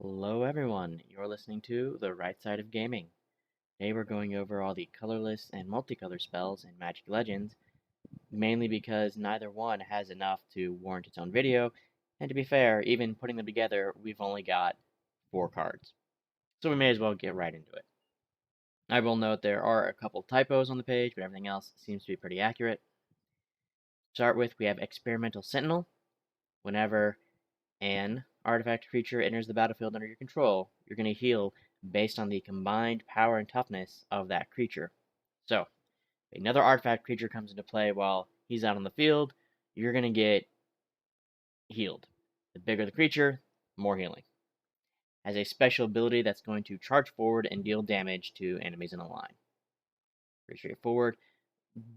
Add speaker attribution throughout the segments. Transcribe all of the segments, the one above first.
Speaker 1: Hello everyone, you're listening to The Right Side of Gaming. Today we're going over all the colorless and multicolor spells in Magic Legends, mainly because neither one has enough to warrant its own video, and to be fair, even putting them together, we've only got 4 cards. So we may as well get right into it. I will note there are a couple typos on the page, but everything else seems to be pretty accurate. To start with, we have Experimental Sentinel. Whenever an artifact creature enters the battlefield under your control, you're going to heal based on the combined power and toughness of that creature. So, if another artifact creature comes into play while he's out on the field, you're going to get healed. The bigger the creature, more healing. Has a special ability that's going to charge forward and deal damage to enemies in a line. Pretty straightforward.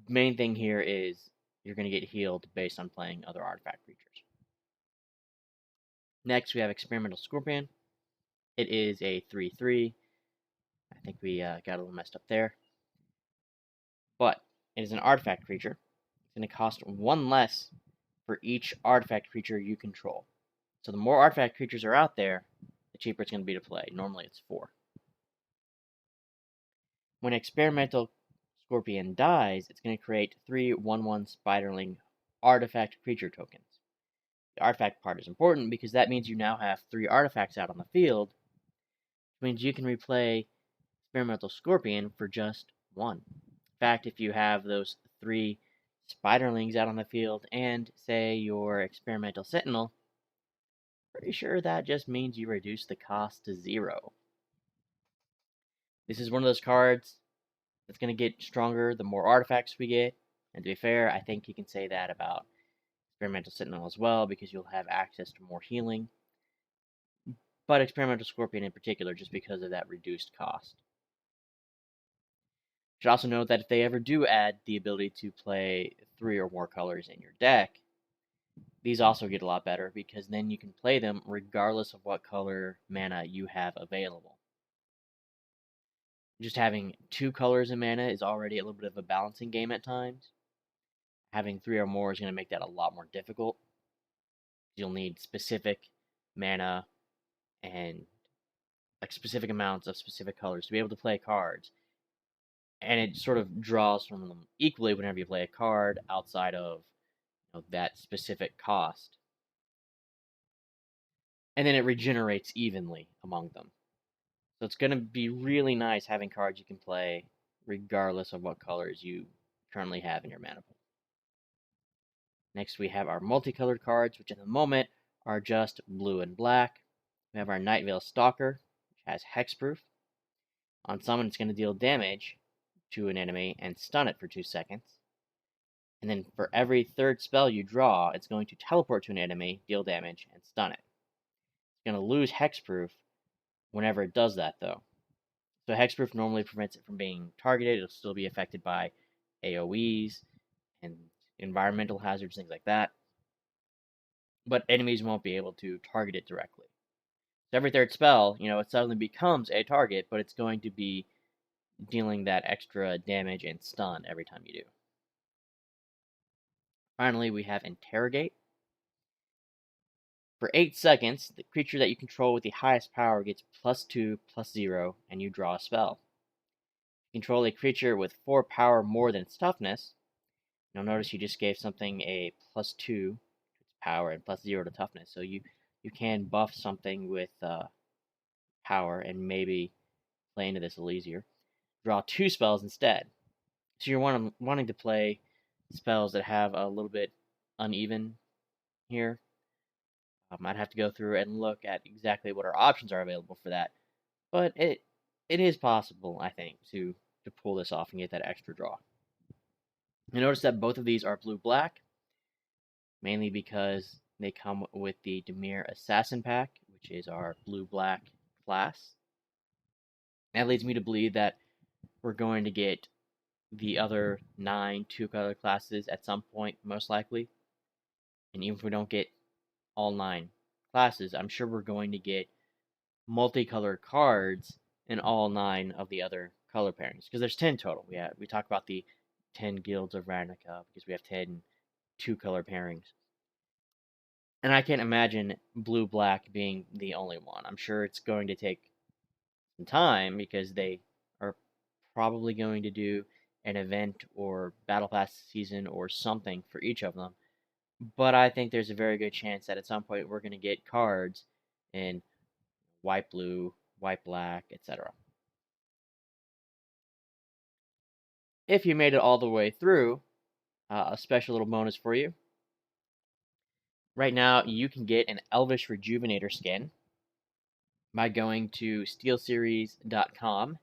Speaker 1: Main thing here is you're going to get healed based on playing other artifact creatures. Next, we have Experimental Scorpion. It is a 3/3. I think we got a little messed up there. But it is an artifact creature. It's going to cost 1 less for each artifact creature you control. So the more artifact creatures are out there, the cheaper it's going to be to play. Normally it's 4. When Experimental Scorpion dies, it's going to create 3 1/1 Spiderling artifact creature tokens. The artifact part is important because that means you now have 3 artifacts out on the field, which means you can replay Experimental Scorpion for just 1. In fact, if you have those 3 Spiderlings out on the field and, say, your Experimental Sentinel, pretty sure that just means you reduce the cost to 0. This is one of those cards that's going to get stronger the more artifacts we get, and to be fair, I think you can say that about Experimental Sentinel as well, because you'll have access to more healing, but Experimental Scorpion in particular, just because of that reduced cost. You should also note that if they ever do add the ability to play 3 or more colors in your deck, these also get a lot better because then you can play them regardless of what color mana you have available. Just having 2 colors in mana is already a little bit of a balancing game at times. Having 3 or more is going to make that a lot more difficult. You'll need specific mana and specific amounts of specific colors to be able to play cards. And it sort of draws from them equally whenever you play a card outside of that specific cost. And then it regenerates evenly among them. So it's going to be really nice having cards you can play regardless of what colors you currently have in your mana pool. Next, we have our multicolored cards, which at the moment are just blue and black. We have our Night Vale Stalker, which has hexproof. On summon, it's going to deal damage to an enemy and stun it for 2 seconds. And then for every 3rd spell you draw, it's going to teleport to an enemy, deal damage, and stun it. It's going to lose hexproof whenever it does that, though. So hexproof normally prevents it from being targeted. It'll still be affected by AoEs and environmental hazards, things like that. But enemies won't be able to target it directly. So every 3rd spell, it suddenly becomes a target, but it's going to be dealing that extra damage and stun every time you do. Finally, we have Interrogate. For 8 seconds, the creature that you control with the highest power gets +2/+0, and you draw a spell. If you control a creature with 4 power more than its toughness, you'll notice you just gave something a +2 to its power and +0 to toughness. So you can buff something with power and maybe play into this a little easier. Draw 2 spells instead. So you're wanting to play spells that have a little bit uneven here. I'd have to go through and look at exactly what our options are available for that. But it is possible, I think, to pull this off and get that extra draw. You notice that both of these are blue-black, mainly because they come with the Dimir Assassin pack, which is our blue-black class. That leads me to believe that we're going to get the other 9 2-color classes at some point, most likely. And even if we don't get all 9 classes, I'm sure we're going to get multicolored cards in all 9 of the other color pairings, because there's 10 total. We talk about the 10 guilds of Ravnica because we have 10 2-color pairings. And I can't imagine blue black being the only one. I'm sure it's going to take some time because they are probably going to do an event or battle pass season or something for each of them. But I think there's a very good chance that at some point we're going to get cards in white blue, white black, etc. If you made it all the way through, a special little bonus for you. Right now, you can get an Elvish Rejuvenator skin by going to steelseries.com,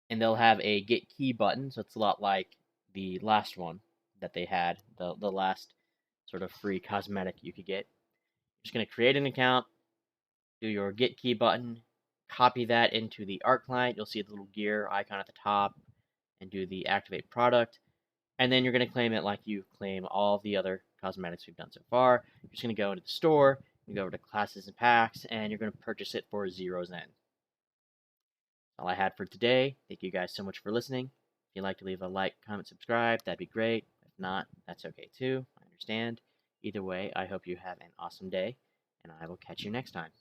Speaker 1: and they'll have a get key button, so it's a lot like the last one that they had, the last sort of free cosmetic you could get. You're just going to create an account, do your get key button, copy that into the art client. You'll see the little gear icon at the top, and do the activate product. And then you're going to claim it like you claim all the other cosmetics we've done so far. You're just going to go into the store, you go over to classes and packs, and you're going to purchase it for zero's end. All I had for today. Thank you guys so much for listening. If you'd like to leave a like, comment, subscribe, that'd be great. If not, that's okay too. I understand. Either way, I hope you have an awesome day, and I will catch you next time.